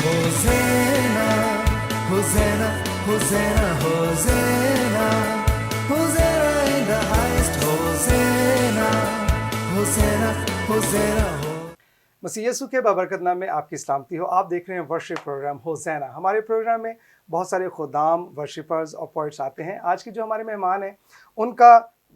Hosanna, Hosanna, Hosanna, Hosanna, Hosanna in the highest. Hosanna, Hosanna, Hosanna, Hosanna. मसीह यीशु के बाबरकत नाम में आपकी सलामती हो। आप देख रहे हैं वर्शिप प्रोग्राम होसैना। हमारे प्रोग्राम में बहुत सारे खुदाम, वर्शिपर्स और पोइट्स आते हैं। आज के जो हमारे मेहमान हैं उनका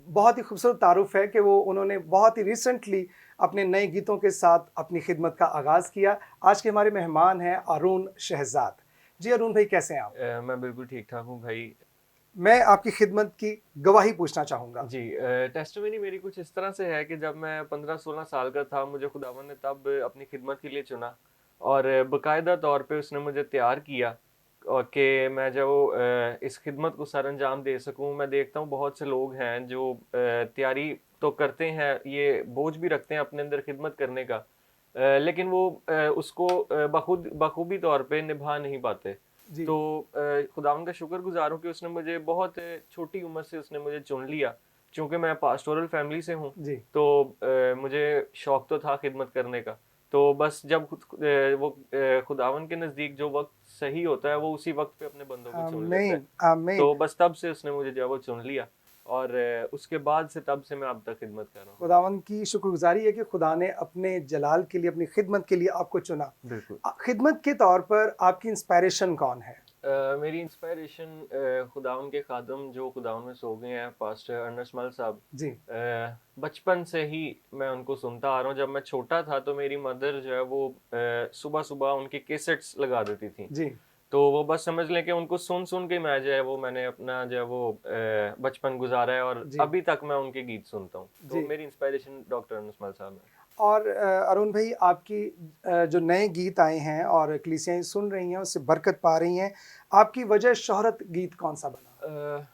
बहुत ही खूबसूरत तारुफ है कि उन्होंने बहुत ही रिसेंटली अपने नए गीतों के साथ अपनी खिदमत का आगाज़ किया। आज के हमारे मेहमान हैं अरुण शहजाद जी। अरुण भाई कैसे हैं आप? मैं बिल्कुल ठीक ठाक हूँ भाई। मैं आपकी खिदमत की गवाही पूछना चाहूँगा जी, टेस्टिमनी मेरी कुछ इस तरह से है कि जब मैं 15-16 साल का था, मुझे खुदावन ने तब अपनी खिदमत के लिए चुना और बाकायदा तौर पे उसने मुझे तैयार किया और कि मैं जब इस खिदमत को सर अंजाम दे सकूं। मैं देखता हूँ बहुत से लोग हैं जो तैयारी तो करते हैं, ये बोझ भी रखते हैं अपने अंदर खिदमत करने का, लेकिन वो उसको बखूबी तौर पे निभा नहीं पाते। जी। तो खुदावन का शुक्रगुजार हूँ कि उसने मुझे बहुत छोटी उम्र से उसने मुझे चुन लिया। चूँकि मैं पास्टोरल फैमिली से हूँ, जी। तो मुझे शौक तो था खिदमत करने का। तो बस जब खुदावन के नज़दीक जो वक्त सही होता है, वो उसी वक्त पे अपने बंदों को चुन लेता है। आमीन, आमीन। तो बस तब से उसने मुझे जो है वो चुन लिया और उसके बाद से तब से मैं अब तक खिदमत कर रहा हूँ। खुदावंद की शुक्रगुजारी है कि खुदा ने अपने जलाल के लिए, अपनी खिदमत के लिए आपको चुना। बिल्कुल। खिदमत के तौर पर आपकी इंस्पायरेशन कौन है? मेरी इंस्पायरेशन खुदावन के खादम जो खुदावन में सो गए हैं, पास्टर अर्नेस्ट मल साहब। जी। बचपन से ही मैं उनको सुनता आ रहा हूँ। जब मैं छोटा था तो मेरी मदर जो है वो सुबह सुबह उनकी कैसेट्स लगा देती थी। जी। तो वो बस समझ लें कि उनको सुन सुन के मैं जो है वो मैंने अपना जो है वो बचपन गुजारा है और जी। अभी तक मैं उनके गीत सुनता हूँ। तो जी। मेरी इंस्पायरेशन डॉक्टर अर्नेस्ट मल साहब है। और अरुण भाई, आपकी जो नए गीत आए हैं और कलीसियाएं सुन रही हैं, उससे बरकत पा रही हैं, आपकी वजह शोहरत गीत कौन सा बना?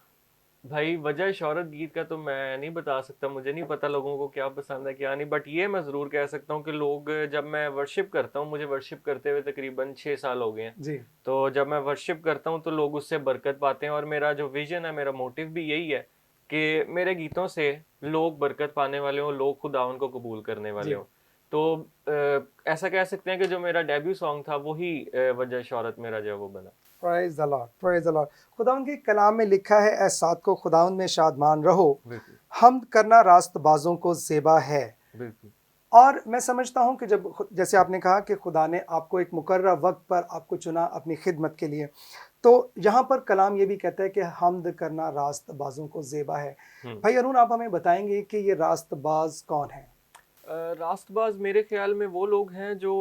भाई वजह शौहरत गीत का तो मैं नहीं बता सकता, मुझे नहीं पता लोगों को क्या पसंद है क्या नहीं, बट ये मैं ज़रूर कह सकता हूँ कि लोग, जब मैं वर्शिप करता हूँ, मुझे वर्शिप करते हुए तकरीबन 6 साल हो गए हैं। जी। तो जब मैं वर्शिप करता हूँ तो लोग उससे बरकत पाते हैं और मेरा जो विजन है, मेरा मोटिव भी यही है कि मेरे गीतों से लोग बरकत पाने वाले हों, लोग खुदावन को कबूल करने वाले जी। हों। तो ऐसा कह सकते हैं कि जो मेरा डेब्यू सॉन्ग था वही वजह शौहरत मेरा जो है वो बना। Praise the Lord, praise the Lord. खुदावंद के कलाम में लिखा है, ऐ साथ को खुदावंद में शादमान रहो, बिल्कुल। हम करना रास्तबाजों को ज़ेबा है। बिल्कुल। और मैं समझता हूँ कि जैसे आपने कहा कि खुदा ने आपको एक मुकर्रर वक्त पर आपको चुना अपनी खिदमत के लिए, तो यहाँ पर कलाम ये भी कहता है कि हमद करना रास्तबाजों को ज़ेबा है। हम्म। भाई अरुण, आप हमें बताएंगे कि ये रास्तबाज कौन है? रास्तबाज मेरे ख्याल में वो लोग हैं जो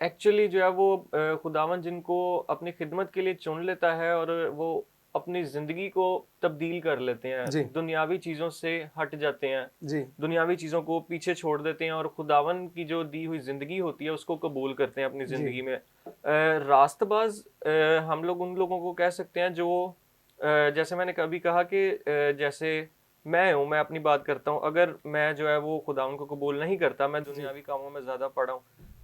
एक्चुअली जो है वो खुदावन जिनको अपनी खिदमत के लिए चुन लेता है और वो अपनी ज़िंदगी को तब्दील कर लेते हैं, जी। दुनियावी चीज़ों से हट जाते हैं, जी। दुनियावी चीज़ों को पीछे छोड़ देते हैं और खुदावन की जो दी हुई ज़िंदगी होती है उसको कबूल करते हैं अपनी जी। ज़िंदगी में। रास्तबाज हम लोग उन लोगों को कह सकते हैं जो जैसे मैंने कभी कहा कि जैसे मैं अपनी बात करता हूँ, अगर मैं जो है वो खुदावन को कबूल नहीं करता, मैं जी। दुनियावी कामों में ज़्यादा पड़ा हूँ,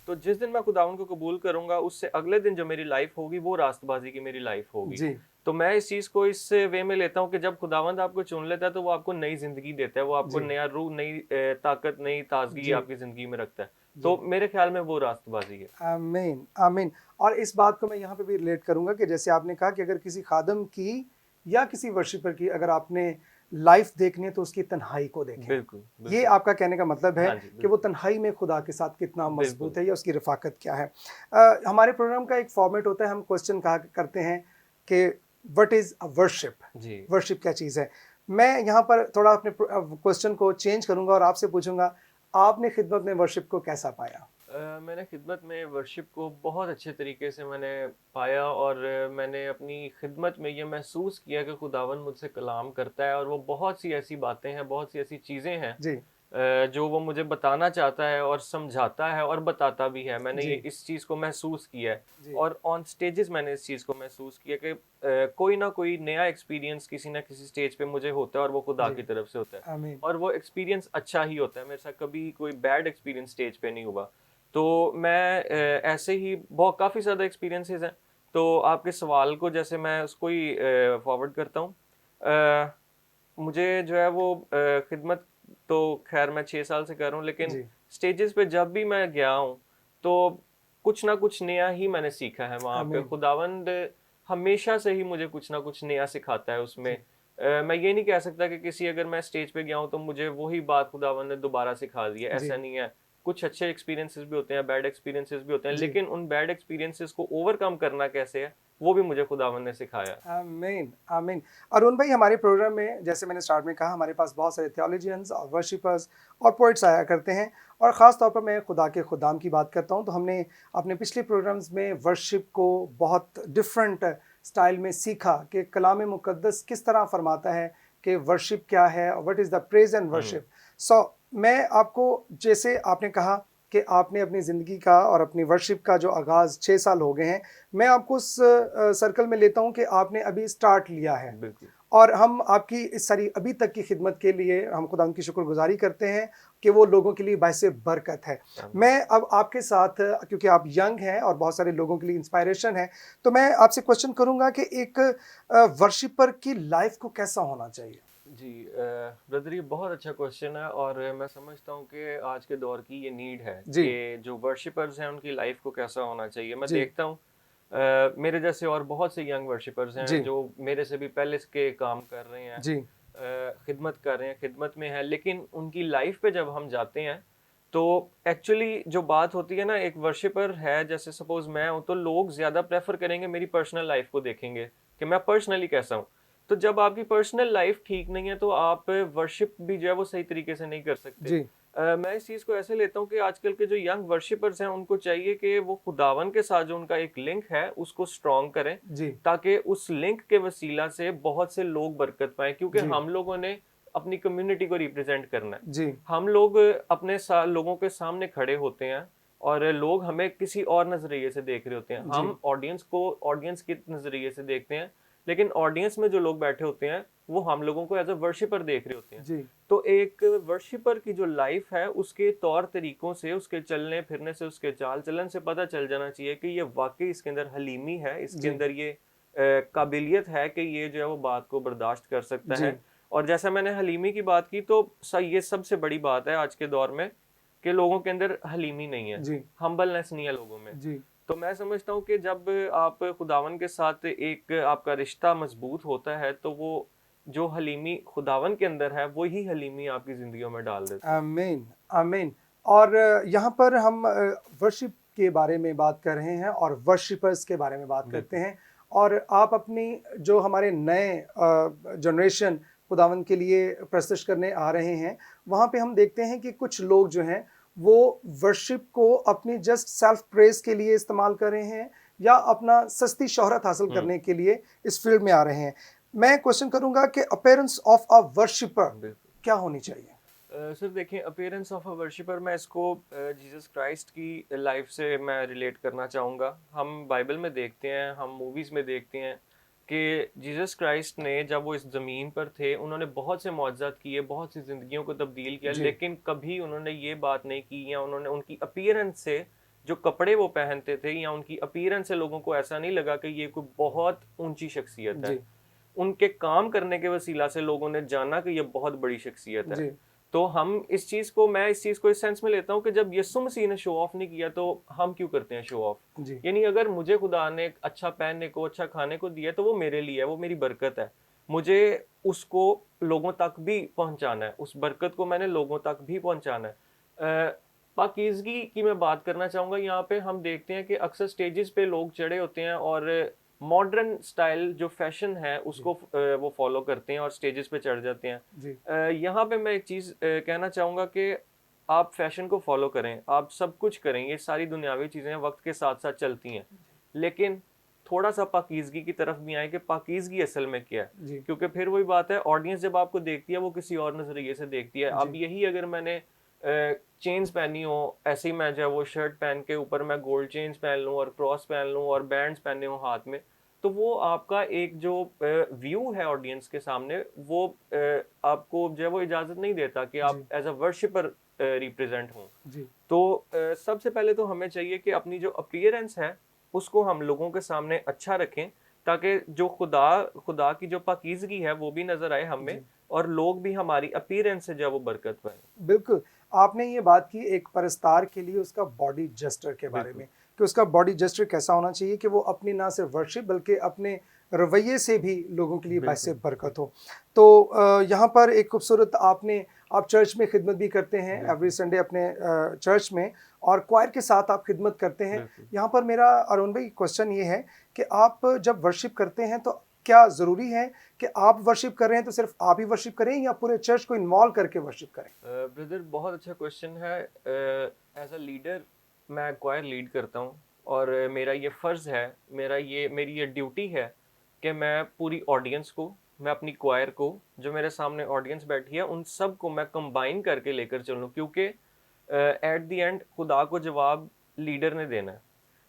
तो जिस दिन मैं खुदावन को कबूल करूंगा उससे अगले दिन जो मेरी लाइफ होगी वो रास्तबाजी की मेरी लाइफ होगी। जी। तो मैं इस चीज़ को इस वे में लेता हूँ कि जब खुदावंद आपको चुन लेता है तो वो आपको नई जिंदगी देता है, वो आपको जी। नया रूह, नई ताकत, नई ताजगी जी। आपकी जिंदगी में रखता है। जी। तो मेरे ख्याल में वो रास्तबाजी है। आमीन, आमीन। और इस बात को मैं यहाँ पे भी रिलेट करूँगा कि जैसे आपने कहा कि अगर किसी खादम की या किसी वर्शिपर की अगर आपने लाइफ देखनी है तो उसकी तन्हाई को देखें। बिल्कुल ये बिल्कुल। आपका कहने का मतलब है हाँ जी, कि वो बिल्कुल तन्हाई में खुदा के साथ कितना बिल्कुल। मजबूत है या उसकी रफ़ाकत क्या है। हमारे प्रोग्राम का एक फॉर्मेट होता है, हम क्वेश्चन कहा करते हैं कि व्हाट इज़ अ वर्शिप? जी। वर्शिप क्या चीज़ है? मैं यहाँ पर थोड़ा अपने क्वेश्चन को चेंज करूँगा और आपसे पूछूँगा, आपने खिदमत में वर्शिप को कैसा पाया? मैंने खिदमत में वर्शिप को बहुत अच्छे तरीके से मैंने पाया और मैंने अपनी खिदमत में ये महसूस किया कि खुदावन मुझसे कलाम करता है और वो बहुत सी ऐसी बातें हैं, बहुत सी ऐसी चीज़ें हैं जी। जो वो मुझे बताना चाहता है और समझाता है और बताता भी है। मैंने जी। ये इस चीज़ को महसूस किया है जी। और ऑन स्टेजेस मैंने इस चीज़ को महसूस किया कि कोई ना कोई नया एक्सपीरियंस किसी ना किसी स्टेज पे मुझे होता है और वो खुदा जी। की तरफ से होता है आमीन। और वो एक्सपीरियंस अच्छा ही होता है। मेरे साथ कभी कोई बैड एक्सपीरियंस स्टेज पे नहीं हुआ। तो मैं ऐसे ही बहुत काफ़ी ज़्यादा एक्सपीरियंसेस हैं। तो आपके सवाल को जैसे मैं उसको ही फॉरवर्ड करता हूँ। मुझे जो है वो खिदमत तो खैर मैं 6 साल से कर रहा हूँ, लेकिन जी। स्टेजेस पे जब भी मैं गया हूँ तो कुछ ना कुछ नया ही मैंने सीखा है वहाँ पे। आमीन। खुदावंद हमेशा से ही मुझे कुछ ना कुछ नया सिखाता है उसमें। मैं ये नहीं कह सकता कि किसी अगर मैं स्टेज पे गया हूँ तो मुझे वही बात खुदावंद ने दोबारा सिखा दी है, जी ऐसा नहीं है। कुछ अच्छे एक्सपीरियंसेस भी होते हैं, बैड एक्सपीरियंसेस भी होते हैं, जी। लेकिन उन बैड एक्सपीरियंसेस को ओवरकम करना कैसे है, वो भी मुझे खुदावंद ने सिखाया। आमीन आमीन। अरुण भाई, हमारे प्रोग्राम में जैसे मैंने स्टार्ट में कहा, हमारे पास बहुत सारे थियोलॉजियंस और वर्शिपर्स और पोइट्स आया करते हैं, और ख़ास तौर पर मैं खुदा के खुदाम की बात करता हूं। तो हमने अपने पिछले प्रोग्राम्स में वर्शिप को बहुत डिफरेंट स्टाइल में सीखा कि कलाम मुकद्दस किस तरह फरमाता है कि वर्शिप क्या है, what is the praise and worship. So मैं आपको, जैसे आपने कहा कि आपने अपनी ज़िंदगी का और अपनी वर्शिप का जो आगाज़ 6 साल हो गए हैं, मैं आपको उस सर्कल में लेता हूं कि आपने अभी स्टार्ट लिया है, बिल्कुल। और हम आपकी इस सारी अभी तक की खिदमत के लिए हम खुदा उनकी शुक्रगुजारी करते हैं कि वो लोगों के लिए बाइसे बरकत है। आमीन। मैं अब आपके साथ, क्योंकि आप यंग हैं और बहुत सारे लोगों के लिए इंस्पायरेशन है, तो मैं आपसे क्वेश्चन करूंगा कि एक वर्शिपर की लाइफ को कैसा होना चाहिए? जी ब्रदर, ये बहुत अच्छा क्वेश्चन है और मैं समझता हूँ कि आज के दौर की ये नीड है जी कि जो वर्शिपर्स हैं उनकी लाइफ को कैसा होना चाहिए। मैं जी देखता हूँ मेरे जैसे और बहुत से यंग वर्शिपर्स हैं जी जो मेरे से भी पहले के काम कर रहे हैं, जी खिदमत कर रहे हैं, खिदमत में हैं, लेकिन उनकी लाइफ पे जब हम जाते हैं तो एक्चुअली जो बात होती है ना, एक वर्शिपर है जैसे सपोज मैं हूँ, तो लोग ज़्यादा प्रेफर करेंगे मेरी पर्सनल लाइफ को देखेंगे कि मैं पर्सनली कैसा हूँ। तो जब आपकी पर्सनल लाइफ ठीक नहीं है तो आप वर्शिप भी जो है वो सही तरीके से नहीं कर सकते। जी मैं इस चीज़ को ऐसे लेता हूँ कि आजकल के जो यंग वर्शिपर्स हैं उनको चाहिए कि वो खुदावन के साथ जो उनका एक लिंक है उसको स्ट्रॉन्ग करें, जी ताकि उस लिंक के वसीला से बहुत से लोग बरकत पाएं, क्योंकि जी हम लोगों ने अपनी कम्युनिटी को रिप्रेजेंट करना है। जी हम लोग अपने लोगों के सामने खड़े होते हैं और लोग हमें किसी और नजरिए से देख रहे होते हैं। जी हम ऑडियंस को ऑडियंस के नजरिए से देखते हैं, लेकिन ऑडियंस में जो लोग बैठे होते हैं वो हम लोगों को एज अ वर्शिपर देख रहे होते हैं। जी तो एक वर्शिपर की जो लाइफ है उसके तौर तरीकों से, उसके चलने फिरने से, उसके चाल चलन से पता चल जाना चाहिए कि ये वाकई इसके अंदर हलीमी है, इसके जी अंदर ये काबिलियत है कि ये जो है वो बात को बर्दाश्त कर सकता जी है। और जैसा मैंने हलीमी की बात की, तो ये सबसे बड़ी बात है आज के दौर में कि लोगों के अंदर हलीमी नहीं है, जी हम्बलनेस नहीं है लोगों में। जी तो मैं समझता हूँ कि जब आप खुदावन के साथ एक आपका रिश्ता मजबूत होता है तो वो जो हलीमी खुदावन के अंदर है वही हलीमी आपकी जिंदगियों में डाल देता है। आमीन आमीन। और यहाँ पर हम वर्शिप के बारे में बात कर रहे हैं और वर्शिपर्स के बारे में बात करते बिल्कुल। हैं, और आप अपनी जो हमारे नए जनरेशन खुदावंद के लिए प्रस्तुत करने आ रहे हैं, वहाँ पे हम देखते हैं कि कुछ लोग जो हैं वो वर्शिप को अपनी जस्ट सेल्फ प्रेज के लिए इस्तेमाल कर रहे हैं, या अपना सस्ती शोहरत हासिल करने के लिए इस फील्ड में आ रहे हैं। मैं क्वेश्चन करूंगा कि अपीयरेंस ऑफ अ वर्शिपर बिल्कुल। क्या होनी चाहिए? सर देखिए, अपीयरेंस ऑफ अ वर्शिपर, मैं इसको जीसस क्राइस्ट की लाइफ से मैं रिलेट करना चाहूँगा। हम बाइबल में देखते हैं, हम मूवीज़ में देखते हैं कि जीसस क्राइस्ट ने जब वो इस ज़मीन पर थे उन्होंने बहुत से मुआज़ात किए, बहुत सी ज़िंदगियों को तब्दील किया, जी लेकिन कभी उन्होंने ये बात नहीं की, या उन्होंने उनकी अपीयरेंस से, जो कपड़े वो पहनते थे या उनकी अपीयरेंस से लोगों को ऐसा नहीं लगा कि ये कोई बहुत ऊंची शख्सियत है। जी उनके काम करने के वसीला से लोगों ने जाना कि ये बहुत बड़ी शख्सियत है। जी तो मैं इस चीज़ को इस सेंस में लेता हूँ कि जब यीशु मसीह ने शो ऑफ नहीं किया तो हम क्यों करते हैं शो ऑफ। जी यानी अगर मुझे खुदा ने अच्छा पहनने को, अच्छा खाने को दिया तो वो मेरे लिए है, वो मेरी बरकत है। मुझे उसको लोगों तक भी पहुंचाना है, उस बरकत को मैंने लोगों तक भी पहुंचाना है। पाकीज़गी की मैं बात करना चाहूँगा। यहाँ पे हम देखते हैं कि अक्सर स्टेजेस पे लोग चढ़े होते हैं और मॉडर्न स्टाइल जो फैशन है उसको वो फॉलो करते हैं और स्टेजेस पे चढ़ जाते हैं। जी यहाँ पे मैं एक चीज़ कहना चाहूँगा कि आप फैशन को फॉलो करें, आप सब कुछ करें, ये सारी दुनियावी चीज़ें वक्त के साथ साथ चलती हैं, लेकिन थोड़ा सा पाकीज़गी की तरफ भी आए कि पाकीज़गी असल में क्या है। जी क्योंकि फिर वही बात है, ऑडियंस जब आपको देखती है वो किसी और नज़रिए से देखती है। अब जी यही अगर मैंने चेन्स पहनी हो, ऐसे ही मैं जो है वो शर्ट पहन के ऊपर मैं गोल्ड चेन्स पहन लूँ और क्रॉस पहन लूँ और बैंड्स पहने हों हाथ में, तो वो आपका एक जो व्यू है ऑडियंस के सामने, वो आपको जो है वो इजाज़त नहीं देता कि आप जी एज अ वर्शिपर रिप्रेजेंट हों। जी तो सबसे पहले तो हमें चाहिए कि अपनी जो अपीयरेंस है उसको हम लोगों के सामने अच्छा रखें, ताकि जो खुदा की जो पाकीज़गी है वो भी नज़र आए हमें, जी और लोग भी हमारी अपीयरेंस से जो है वो बरकत पाएं। बिल्कुल। आपने ये बात की एक परस्तार के लिए उसका बॉडी जेस्चर के बारे बिल्कुल। में, कि उसका बॉडी जेस्चर कैसा होना चाहिए कि वो अपनी ना सिर्फ वर्शिप बल्कि अपने रवैये से भी लोगों के लिए बायस बिल्कुल। बरकत हो। तो यहाँ पर एक खूबसूरत आप चर्च में खिदमत भी करते हैं बिल्कुल। एवरी संडे अपने चर्च में, और क्वायर के साथ आप खिदमत करते हैं। बिल्कुल। यहाँ पर मेरा अरुण भाई क्वेश्चन ये है कि आप जब वर्शिप करते हैं तो क्या ज़रूरी है कि आप वर्शिप कर रहे हैं तो सिर्फ आप ही वर्शिप करें या पूरे चर्च को इन्वॉल्व करके वर्शिप करें? ब्रदर बहुत अच्छा क्वेश्चन है। एज अ लीडर मैं क्वायर लीड करता हूँ और मेरा ये फ़र्ज़ है, मेरी ये ड्यूटी है कि मैं पूरी ऑडियंस को, मैं अपनी क्वायर को, जो मेरे सामने ऑडियंस बैठी है उन सब को मैं कंबाइन करके लेकर चलूँ, क्योंकि एट द एंड खुदा को जवाब लीडर ने देना है।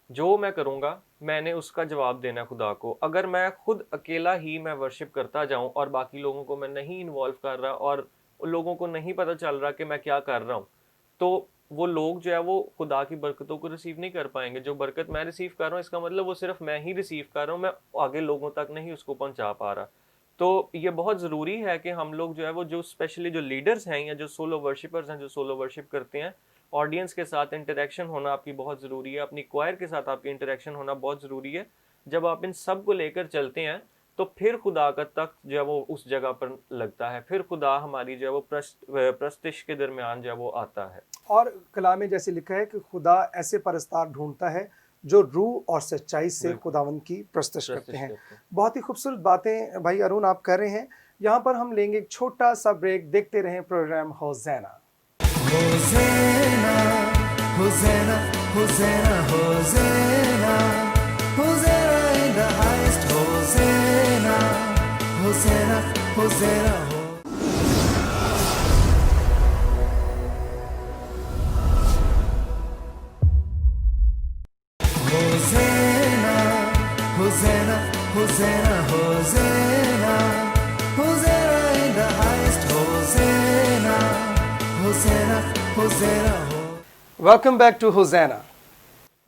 जो मैं करूँगा मैंने उसका जवाब देना है खुदा को। अगर मैं खुद अकेला ही मैं वर्शिप करता जाऊँ और बाकी लोगों को मैं नहीं इन्वॉल्व कर रहा और उन लोगों को नहीं पता चल रहा कि मैं क्या कर रहा हूँ, तो वो लोग जो है वो खुदा की बरकतों को रिसीव नहीं कर पाएंगे। जो बरकत मैं रिसीव कर रहा हूँ इसका मतलब वो सिर्फ मैं ही रिसीव कर रहा हूँ, मैं आगे लोगों तक नहीं उसको पहुँचा पा रहा। तो ये बहुत ज़रूरी है कि हम लोग जो है वो जो स्पेशली जो लीडर्स हैं या जो सोलो वर्शिपर्स हैं, जो सोलो वर्शिप करते हैं, ऑडियंस के साथ इंटरेक्शन होना आपकी बहुत ज़रूरी है, अपनी क्वायर के साथ आपकी इंटरेक्शन होना बहुत ज़रूरी है। जब आप इन सब को लेकर चलते हैं तो फिर खुदा का तख्त जो है वो उस जगह पर लगता है, फिर खुदा हमारी जो है वो प्रस्तिश के दरमियान जो है वो आता है। और कलाम में जैसे लिखा है कि खुदा ऐसे परस्तार ढूंढता है जो रूह और सच्चाई से बिल्कुल। खुदावंद की प्रस्तश करते प्रस्तिश हैं। करते हैं। बहुत ही खूबसूरत बातें भाई अरुण आप कर रहे हैं। यहाँ पर हम लेंगे एक छोटा सा ब्रेक, देखते रहें programme होज़ैना। Hosanna, Hosanna, Hosanna, Hosanna, Hosanna in the highest. Hosanna, Hosanna, Hosanna, Hosanna, Hosanna, Hosanna, Hosanna, Hosanna in the highest. Hosanna, Hosanna, Hosanna, welcome back to Hosanna.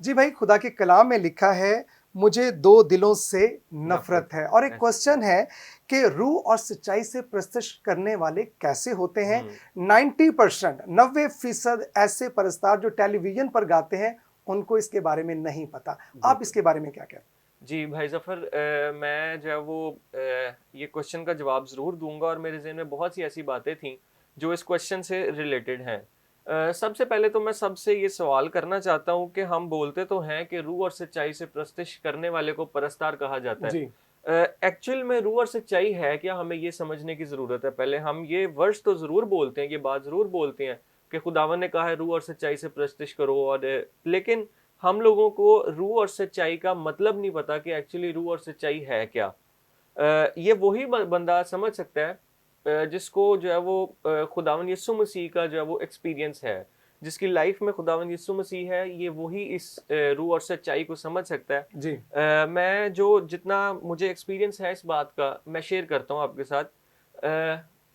जी भाई, खुदा के कलाम में लिखा है मुझे दो दिलों से नफरत है, और एक ऐसे। क्वेश्चन है कि रूह और सच्चाई से प्रस्तश करने वाले कैसे होते हैं? 90% 90% ऐसे परस्तार जो टेलीविजन पर गाते हैं उनको इसके बारे में नहीं पता। आप इसके बारे में क्या कहते हैं? जी भाई ज़फ़र, मैं जो है वो ये क्वेश्चन का जवाब ज़रूर दूंगा और मेरे ज़हन में बहुत सी ऐसी बातें थीं जो इस क्वेश्चन से रिलेटेड हैं। सबसे पहले तो मैं सबसे ये सवाल करना चाहता हूँ कि हम बोलते तो हैं कि रूह और सच्चाई से प्रस्तिश करने वाले को परस्तार कहा जाता है। जी। एक्चुअल में रूह और सच्चाई है क्या, हमें ये समझने की ज़रूरत है। पहले हम ये वर्ड्स तो ज़रूर बोलते हैं, ये बात ज़रूर बोलते हैं कि खुदावन ने कहा है रूह और सच्चाई से प्रस्तिश करो, और लेकिन हम लोगों को रूह और सच्चाई का मतलब नहीं पता कि एक्चुअली रूह और सच्चाई है क्या। ये वही बंदा समझ सकता है जिसको जो है वो खुदावन यीशु मसीह का जो है वो एक्सपीरियंस है, जिसकी लाइफ में खुदावन यीशु मसीह है, ये वही इस रूह और सच्चाई को समझ सकता है। जी। मैं जो जितना मुझे एक्सपीरियंस है इस बात का मैं शेयर करता हूँ आपके साथ।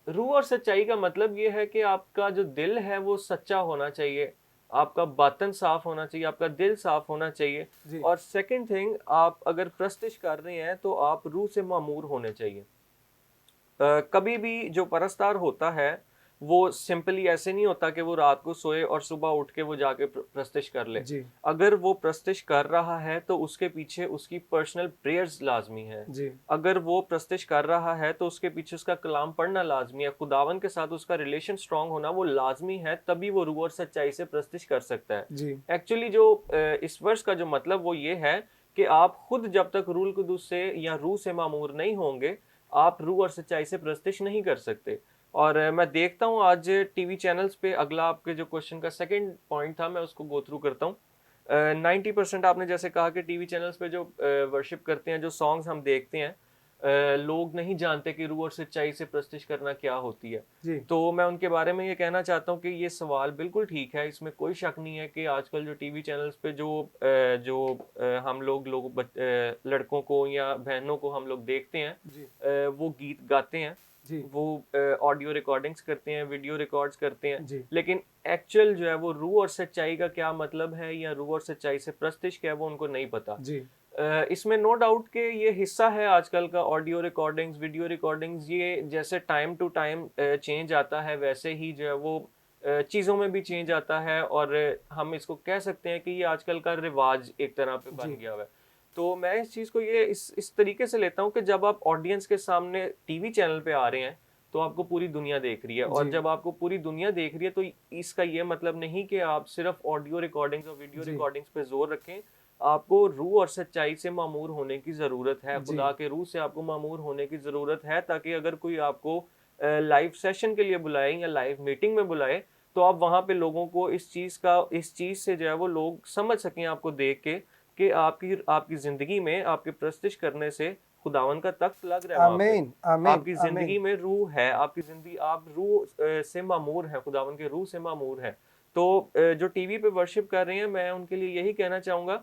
रूह और सच्चाई का मतलब ये है कि आपका जो दिल है वो सच्चा होना चाहिए, आपका बातन साफ होना चाहिए, आपका दिल साफ होना चाहिए। जी। और सेकंड थिंग, आप अगर प्रस्तिश कर रहे हैं तो आप रूह से मामूर होने चाहिए। कभी भी जो परस्तार होता है वो सिंपली ऐसे नहीं होता कि वो रात को सोए और सुबह उठ के वो जाके प्रस्तिश कर ले। जी। अगर वो प्रस्तिश कर रहा है तो उसके पीछे उसकी पर्सनल प्रेयर्स लाजमी है। जी। अगर वो प्रस्तिश कर रहा है तो उसके पीछे उसका कलाम पढ़ना लाजमी है, खुदावन के साथ उसका रिलेशन स्ट्रांग होना वो लाजमी है, तभी वो रूह और सच्चाई से प्रस्तिश कर सकता है। जी। एक्चुअली जो इस वर्ष का जो मतलब वो ये है कि आप खुद जब तक रूल कुदूस से या रूह से मामूर नहीं होंगे, आप रूह और सच्चाई से प्रस्तिश नहीं कर सकते। और मैं देखता हूँ आज टीवी चैनल्स पे, अगला आपके जो क्वेश्चन का सेकंड पॉइंट था मैं उसको गो थ्रू करता हूँ। 90% आपने जैसे कहा कि टीवी चैनल्स पे जो वर्शिप करते हैं, जो सॉन्ग्स हम देखते हैं, लोग नहीं जानते कि रूह और सच्चाई से प्रस्तिश करना क्या होती है। जी। तो मैं उनके बारे में ये कहना चाहता हूँ कि ये सवाल बिल्कुल ठीक है, इसमें कोई शक नहीं है कि आजकल जो टीवी चैनल्स पे हम लोग लड़कों को या बहनों को हम लोग देखते हैं, जी। वो गीत गाते हैं, जी। वो ऑडियो रिकॉर्डिंग्स करते हैं, वीडियो रिकॉर्ड्स करते हैं, जी। लेकिन एक्चुअल जो है वो रूह और सच्चाई का क्या मतलब है या रूह और सच्चाई से प्रस्तिश क्या है वो उनको नहीं पता। जी। इसमें नो डाउट कि ये हिस्सा है आजकल का, ऑडियो रिकॉर्डिंग्स, वीडियो रिकॉर्डिंग्स, ये जैसे टाइम टू टाइम चेंज आता है वैसे ही जो है वो चीज़ों में भी चेंज आता है, और हम इसको कह सकते हैं कि ये आजकल का रिवाज एक तरह पे बन गया हुआ है। तो मैं इस चीज़ को ये इस तरीके से लेता हूँ कि जब आप ऑडियंस के सामने टीवी चैनल पे आ रहे हैं तो आपको पूरी दुनिया देख रही है, और जब आपको पूरी दुनिया देख रही है तो इसका ये मतलब नहीं कि आप सिर्फ ऑडियो रिकॉर्डिंग्स और वीडियो रिकॉर्डिंग्स पे जोर रखें। आपको रूह और सच्चाई से मामूर होने की ज़रूरत है, खुदा के रूह से आपको मामूर होने की ज़रूरत है, ताकि अगर कोई आपको लाइव सेशन के लिए बुलाए या लाइव मीटिंग में बुलाए तो आप वहाँ पे लोगों को इस चीज़ से जो है वो लोग समझ सकें आपको देख के कि आपकी ज़िंदगी में आपके प्रस्तिश करने से खुदावन का तख्त लग रहा है वहाँ पे। आमीन आमीन आपकी ज़िंदगी में रूह है, आपकी ज़िंदगी आप रूह से मामूर है, खुदावन के रूह से मामूर है। तो जो टीवी पे वर्शिप कर रहे हैं, मैं उनके लिए यही कहना चाहूँगा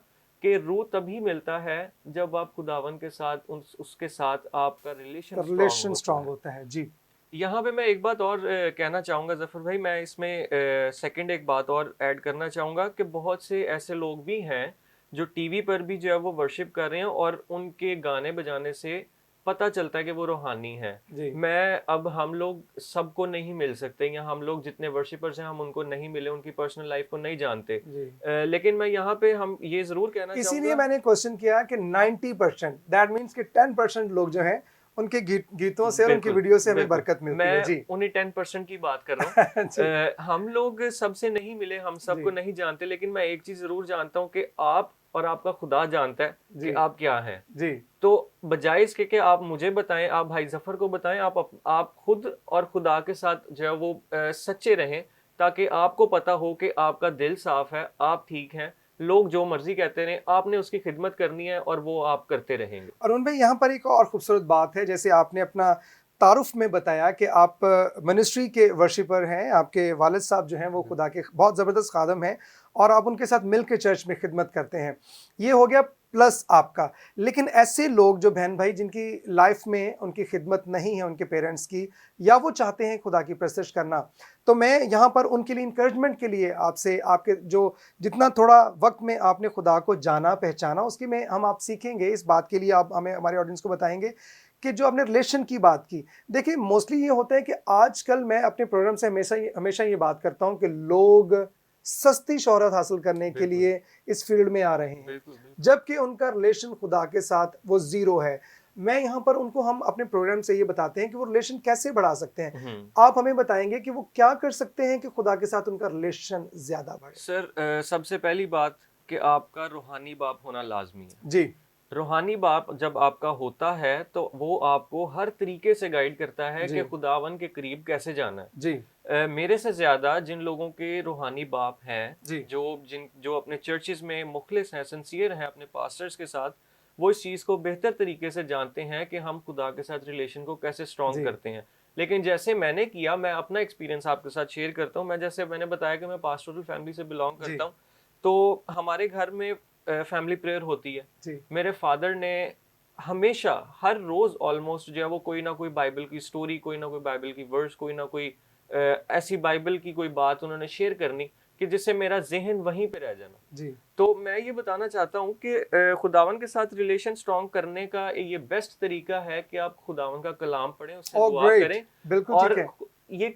कि रूह तभी मिलता है जब आप खुदावन के साथ उसके साथ आपका रिलेशन स्ट्रांग होता है। जी, यहाँ पे मैं एक बात और कहना चाहूँगा जफर भाई, मैं इसमें सेकंड एक बात और ऐड करना चाहूँगा कि बहुत से ऐसे लोग भी हैं जो टीवी पर भी जो है वो वर्शिप कर रहे हैं और उनके गाने बजाने से पता चलता है कि वो रूहानी हैं। अब हम लोग सबको नहीं मिल सकते, या हम लोग जितने वर्शिपर्स हैं हम उनको नहीं मिले, उनकी पर्सनल लाइफ को नहीं जानते, लेकिन मैं यहाँ पे हम ये जरूर कहना चाहूँगा, इसीलिए मैंने क्वेश्चन किया कि 90%, दैट मीन्स कि 10% लोग जो हैं उनके गीतों से और उनकी वीडियो से हमें बरकत मिलती है। जी, मैं उन्हीं 10% की बात कर रहा हूँ। हम लोग सबसे नहीं मिले, हम सबको नहीं जानते, लेकिन मैं एक चीज जरूर जानता हूँ कि आप और आपका खुदा जानता है कि आप क्या हैं। जी, तो बजाय इसके कि आप मुझे बताएं, आप भाई जफर को बताएं, आप खुद और खुदा के साथ जो है वो सच्चे रहें, ताकि आपको पता हो कि आपका दिल साफ है, आप ठीक हैं। लोग जो मर्जी कहते रहे, आपने उसकी खिदमत करनी है और वो आप करते रहेंगे। अरुण भाई, यहाँ पर एक और खूबसूरत बात है, जैसे आपने अपना तारुफ में बताया कि आप मिनिस्ट्री के वर्शिपर हैं, आपके वालिद साहब जो हैं वो खुदा के बहुत ज़बरदस्त खादम हैं और आप उनके साथ मिल के चर्च में खिदमत करते हैं। ये हो गया प्लस आपका। लेकिन ऐसे लोग जो बहन भाई जिनकी लाइफ में उनकी खिदमत नहीं है उनके पेरेंट्स की, या वो चाहते हैं खुदा की प्रस्तिश करना, तो मैं यहाँ पर उनके लिए इंकरेजमेंट के लिए आपसे, आपके जो जितना थोड़ा वक्त में आपने खुदा को जाना पहचाना उसकी में हम आप सीखेंगे, इस बात के लिए आप हमें हमारे ऑडियंस को बताएंगे कि जो आपने रिलेशन की बात की। देखिए, मोस्टली ये होता है कि आजकल मैं अपने प्रोग्राम से हमेशा ये बात करता हूँ कि लोग सस्ती शोहरत हासिल करने के लिए इस फील्ड में आ रहे हैं, जबकि उनका रिलेशन खुदा के साथ वो जीरो है। मैं यहाँ पर उनको हम अपने प्रोग्राम से ये बताते हैं कि वो रिलेशन कैसे बढ़ा सकते हैं। आप हमें बताएंगे कि वो क्या कर सकते हैं कि खुदा के साथ उनका रिलेशन ज्यादा बढ़े। सर, सबसे पहली बात कि आपका रूहानी बाप होना लाजमी है। जी, रूहानी बाप जब आपका होता है तो वो आपको हर तरीके से गाइड करता है कि खुदावन के करीब कैसे जाना है। जी, मेरे से ज्यादा जिन लोगों के रूहानी बाप हैं, जो अपने चर्चेज में मुखलिस हैं, सिंसियर हैं अपने पास्टर्स के साथ, वो इस चीज को बेहतर तरीके से जानते हैं कि हम खुदा के साथ रिलेशन को कैसे स्ट्रॉन्ग करते हैं। लेकिन जैसे मैंने किया, मैं अपना एक्सपीरियंस आपके साथ शेयर करता हूँ। जैसे मैंने बताया कि मैं पास्टोरल फैमिली से बिलोंग करता हूँ, तो हमारे घर में फैमिली प्रेयर होती है। मेरे फादर ने हमेशा हर रोज ऑलमोस्ट जो है वो कोई ना कोई बाइबल की स्टोरी, कोई ना कोई बाइबल की वर्स, कोई ना कोई ऐसी बाइबल की कोई बात उन्होंने शेयर करनी कि जिससे मेरा जहन वहीं पे रह जाना। तो मैं ये बताना चाहता हूँ कि खुदावन के साथ रिलेशन स्ट्रॉन्ग करने का ये बेस्ट तरीका है कि आप खुदावन का कलाम पढ़ें, उससे दुआ करें। बिल्कुल और ठीक है। ये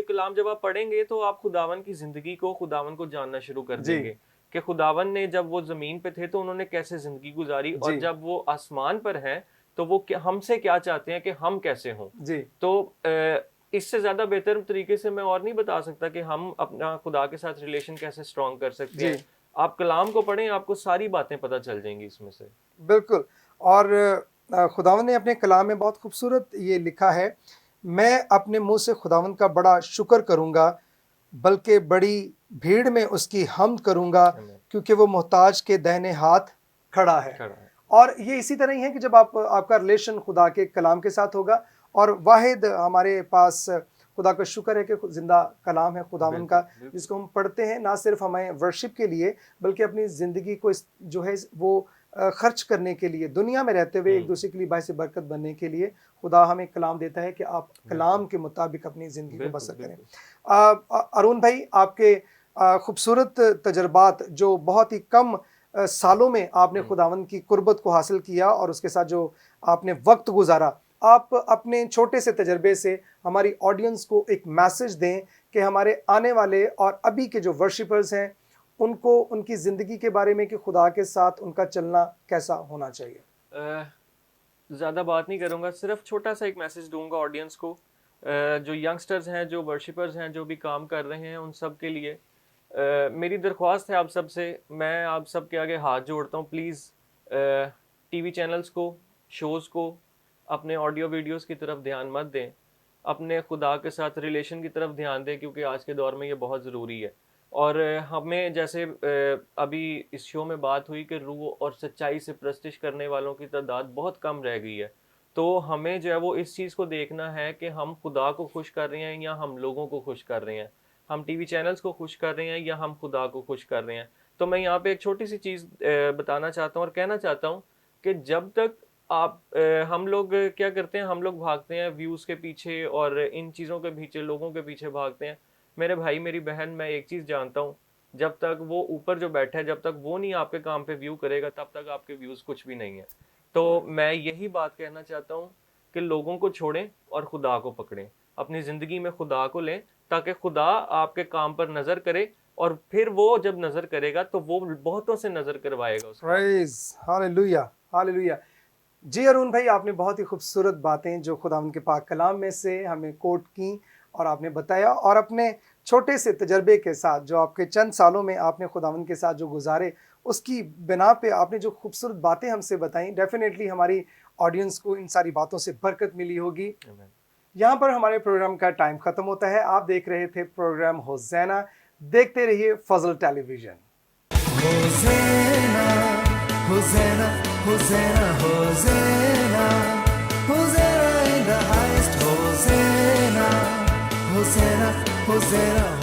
कलाम जब आप पढ़ेंगे तो आप खुदावन की जिंदगी को, खुदावन को जानना शुरू कर देंगे कि खुदावन ने जब वो जमीन पे थे तो उन्होंने कैसे जिंदगी गुजारी, और जब वो आसमान पर हैं तो वो हमसे क्या चाहते हैं कि हम कैसे हों। तो इससे ज्यादा बेहतर तरीके से मैं और नहीं बता सकता कि हम अपना खुदा के साथ रिलेशन कैसे स्ट्रॉन्ग कर सकते हैं। आप कलाम को पढ़ें, आपको सारी बातें पता चल जाएंगी इसमें से। बिल्कुल। और खुदावन ने अपने कलाम में बहुत खूबसूरत ये लिखा है, मैं अपने मुंह से खुदावन का बड़ा शुक्र करूंगा, बल्कि बड़ी भीड़ में उसकी हमद करूंगा, क्योंकि वो मोहताज के दाहिने हाथ खड़ा है। और ये इसी तरह ही है कि जब आपका रिलेशन खुदा के कलाम के साथ होगा, और वाहिद हमारे पास खुदा का शुक्र है कि जिंदा कलाम है खुदावन का, जिसको हम पढ़ते हैं ना सिर्फ हमें वर्शिप के लिए, बल्कि अपनी ज़िंदगी को जो है वो खर्च करने के लिए, दुनिया में रहते हुए एक दूसरे के लिए बायस बरकत बनने के लिए खुदा हमें कलाम देता है कि आप कलाम के मुताबिक अपनी ज़िंदगी को बसर करें। अरुण भाई, आपके खूबसूरत तजर्बात, जो बहुत ही कम सालों में आपने खुदावन की कुर्बत को हासिल किया और उसके साथ जो आपने वक्त गुजारा, आप अपने छोटे से तजर्बे से हमारी ऑडियंस को एक मैसेज दें कि हमारे आने वाले और अभी के जो वर्शिपर्स हैं उनको उनकी ज़िंदगी के बारे में कि खुदा के साथ उनका चलना कैसा होना चाहिए? ज़्यादा बात नहीं करूँगा, सिर्फ छोटा सा एक मैसेज दूंगा ऑडियंस को, जो यंगस्टर्स हैं, जो वर्शिपर्स हैं, जो भी काम कर रहे हैं, उन सब के लिए मेरी दरख्वास्त है आप सब से, मैं आप सब के आगे हाथ जोड़ता हूँ, प्लीज़ टीवी चैनल्स को, शोज़ को, अपने ऑडियो वीडियोस की तरफ ध्यान मत दें, अपने खुदा के साथ रिलेशन की तरफ ध्यान दें, क्योंकि आज के दौर में ये बहुत ज़रूरी है। और हमें जैसे अभी इस शो में बात हुई कि रूह और सच्चाई से प्रस्तिश करने वालों की तादाद बहुत कम रह गई है, तो हमें जो है वो इस चीज़ को देखना है कि हम खुदा को खुश कर रहे हैं या हम लोगों को खुश कर रहे हैं, हम टीवी चैनल्स को खुश कर रहे हैं या हम खुदा को खुश कर रहे हैं। तो मैं यहाँ पे एक छोटी सी चीज़ बताना चाहता हूँ और कहना चाहता हूँ कि जब तक आप हम लोग क्या करते हैं, हम लोग भागते हैं व्यूज़ के पीछे और इन चीज़ों के पीछे, लोगों के पीछे भागते हैं। मेरे भाई, मेरी बहन, मैं एक चीज़ जानता हूँ, जब तक वो ऊपर जो बैठा है, जब तक वो नहीं आपके काम पे व्यू करेगा, तब तक आपके व्यूज़ कुछ भी नहीं है। तो मैं यही बात कहना चाहता हूँ कि लोगों को छोड़ें और खुदा को पकड़ें, अपनी ज़िंदगी में खुदा को लें, ताकि खुदा आपके काम पर नज़र करे और फिर वो जब नज़र करेगा तो वो बहुतों से नज़र करवाएगा उसको। Praise, hallelujah, hallelujah. जी अरुण भाई, आपने बहुत ही खूबसूरत बातें जो खुदा उनके पाक कलाम में से हमें कोट की और आपने बताया, और अपने छोटे से तजर्बे के साथ जो आपके चंद सालों में आपने खुदावंद के साथ जो गुजारे, उसकी बिना पे आपने जो खूबसूरत बातें हमसे बताई, डेफिनेटली हमारी ऑडियंस को इन सारी बातों से बरकत मिली होगी। यहाँ पर हमारे प्रोग्राम का टाइम ख़त्म होता है। आप देख रहे थे प्रोग्राम होज़ैना। देखते रहिए फजल टेलीविज़न। होज़ैना, होज़ैना, होज़ैना, होज़ैना, होज़ैना in the highest, होज़ैना, होज़ैना, होज़ैना।